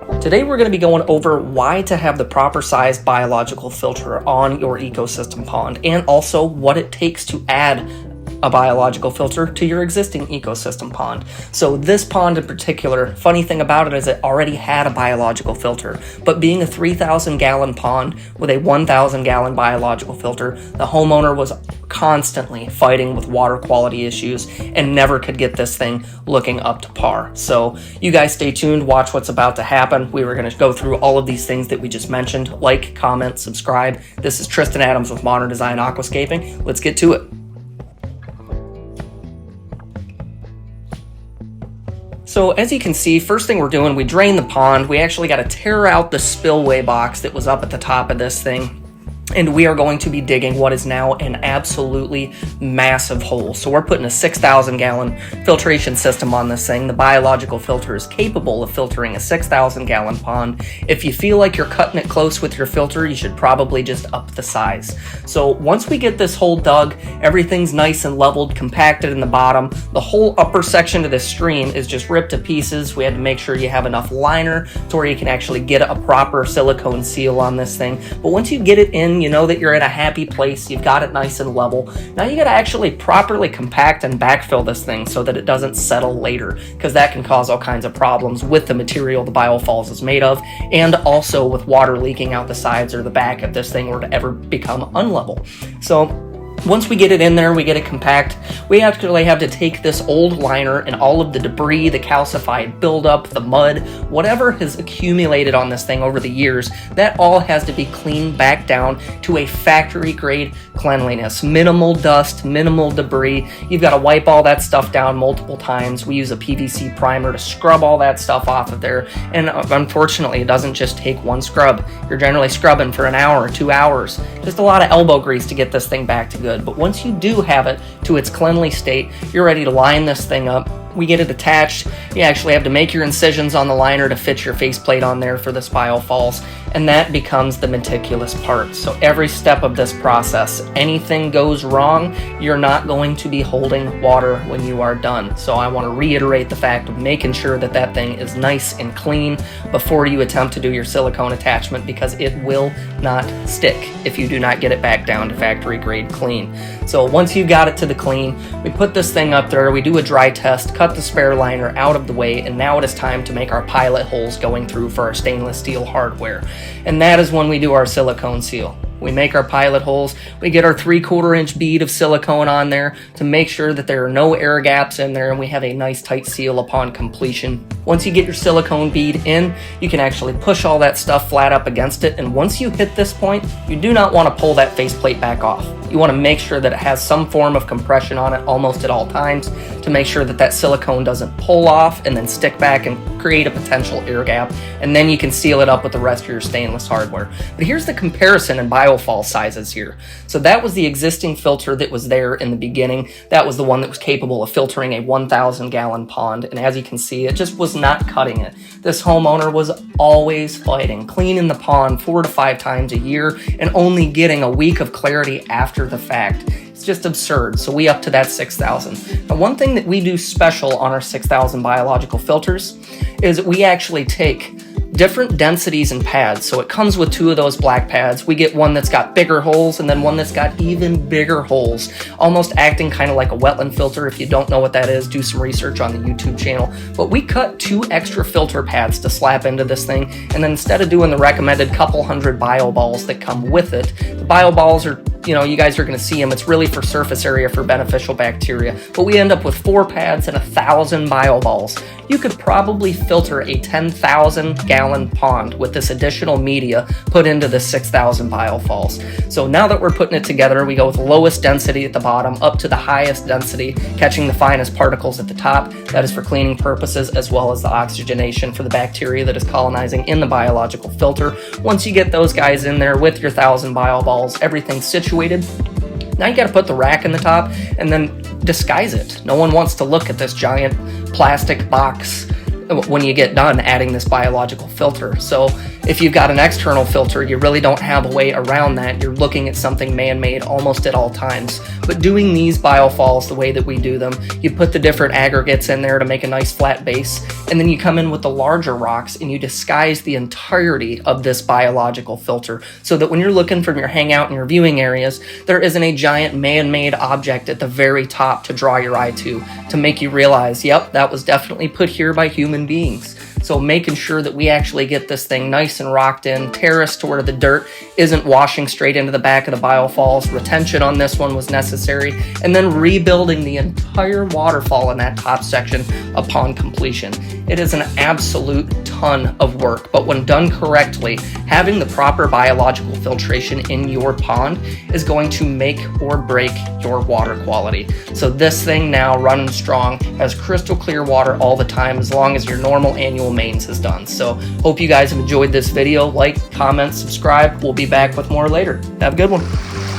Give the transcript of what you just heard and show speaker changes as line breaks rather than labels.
Today we're going to be going over why to have the proper size biological filter on your ecosystem pond, and also what it takes to add a biological filter to your existing ecosystem pond. So this pond in particular, funny thing about it is it already had a biological filter, but being a 3,000 gallon pond with a 1,000 gallon biological filter, the homeowner was constantly fighting with water quality issues and never could get this thing looking up to par. So you guys stay tuned, watch what's about to happen. We were going to go through all of these things that we just mentioned. Like, comment, subscribe. This is Tristan Adams with Modern Design Aquascaping. Let's get to it. So as you can see, first thing we're doing, we drain the pond. We actually got to tear out the spillway box that was up at the top of this thing. And we are going to be digging what is now an absolutely massive hole. So we're putting a 6,000 gallon filtration system on this thing. The biological filter is capable of filtering a 6,000 gallon pond. If you feel like you're cutting it close with your filter, you should probably just up the size. So once we get this hole dug, everything's nice and leveled, compacted in the bottom. The whole upper section of the stream is just ripped to pieces. We had to make sure you have enough liner to where you can actually get a proper silicone seal on this thing. But once you get it in, you know that you're in a happy place, you've got it nice and level. Now you got to actually properly compact and backfill this thing so that it doesn't settle later, because that can cause all kinds of problems with the material the biofalls is made of, and also with water leaking out the sides or the back if this thing were to ever become unlevel. So once we get it in there, we get it compact, we actually have to take this old liner and all of the debris, the calcified buildup, the mud, whatever has accumulated on this thing over the years, that all has to be cleaned back down to a factory grade cleanliness. Minimal dust, minimal debris. You've got to wipe all that stuff down multiple times. We use a PVC primer to scrub all that stuff off of there. And unfortunately, it doesn't just take one scrub. You're generally scrubbing for an hour or 2 hours. Just a lot of elbow grease to get this thing back to good. But once you do have it to its cleanly state, you're ready to line this thing up. We get it attached. You actually have to make your incisions on the liner to fit your faceplate on there for this biofalls, and that becomes the meticulous part. So every step of this process, anything goes wrong, you're not going to be holding water when you are done. So I want to reiterate the fact of making sure that that thing is nice and clean before you attempt to do your silicone attachment, because it will not stick if you do not get it back down to factory grade clean. So once you got it to the clean, we put this thing up there, we do a dry test, cut the spare liner out of the way, and now it is time to make our pilot holes going through for our stainless steel hardware. And that is when we do our silicone seal. We make our pilot holes, we get our 3/4 inch bead of silicone on there to make sure that there are no air gaps in there, and we have a nice tight seal upon completion. Once you get your silicone bead in, you can actually push all that stuff flat up against it, and once you hit this point, you do not want to pull that faceplate back off. You want to make sure that it has some form of compression on it almost at all times to make sure that that silicone doesn't pull off and then stick back and create a potential air gap, and then you can seal it up with the rest of your stainless hardware. But here's the comparison in biofall sizes here. So that was the existing filter that was there in the beginning. That was the one that was capable of filtering a 1,000 gallon pond, and as you can see, it just was not cutting it. This homeowner was always fighting, cleaning the pond 4 to 5 times a year and only getting a week of clarity after the fact. It's just absurd. So we up to that 6,000. Now, one thing that we do special on our 6,000 biological filters is we actually take different densities and pads. So it comes with 2 of those black pads. We get one that's got bigger holes and then one that's got even bigger holes, almost acting kind of like a wetland filter. If you don't know what that is, do some research on the YouTube channel. But we cut 2 extra filter pads to slap into this thing, and then instead of doing the recommended couple hundred bio balls that come with it, the bio balls are, you guys are going to see them. It's really for surface area for beneficial bacteria. But we end up with 4 pads and 1,000 bio balls. You could probably filter a 10,000 gallon pond with this additional media put into the 6,000 biofalls. So now that we're putting it together, we go with the lowest density at the bottom up to the highest density, catching the finest particles at the top. That is for cleaning purposes, as well as the oxygenation for the bacteria that is colonizing in the biological filter. Once you get those guys in there with your 1,000 bioballs, everything's situated. Now you got to put the rack in the top and then disguise it. No one wants to look at this giant plastic box when you get done adding this biological filter. So if you've got an external filter, you really don't have a way around that. You're looking at something man-made almost at all times. But doing these biofalls the way that we do them, you put the different aggregates in there to make a nice flat base, and then you come in with the larger rocks and you disguise the entirety of this biological filter so that when you're looking from your hangout and your viewing areas, there isn't a giant man-made object at the very top to draw your eye to make you realize, yep, that was definitely put here by human beings. So making sure that we actually get this thing nice and rocked in, terraced to where the dirt isn't washing straight into the back of the biofalls. Retention on this one was necessary, and then rebuilding the entire waterfall in that top section upon completion. It is an absolute ton of work, but when done correctly, having the proper biological filtration in your pond is going to make or break your water quality. So this thing now running strong, has crystal clear water all the time as long as your normal annual mains is done. So hope you guys have enjoyed this video. Like, comment, subscribe. We'll be back with more later. Have a good one.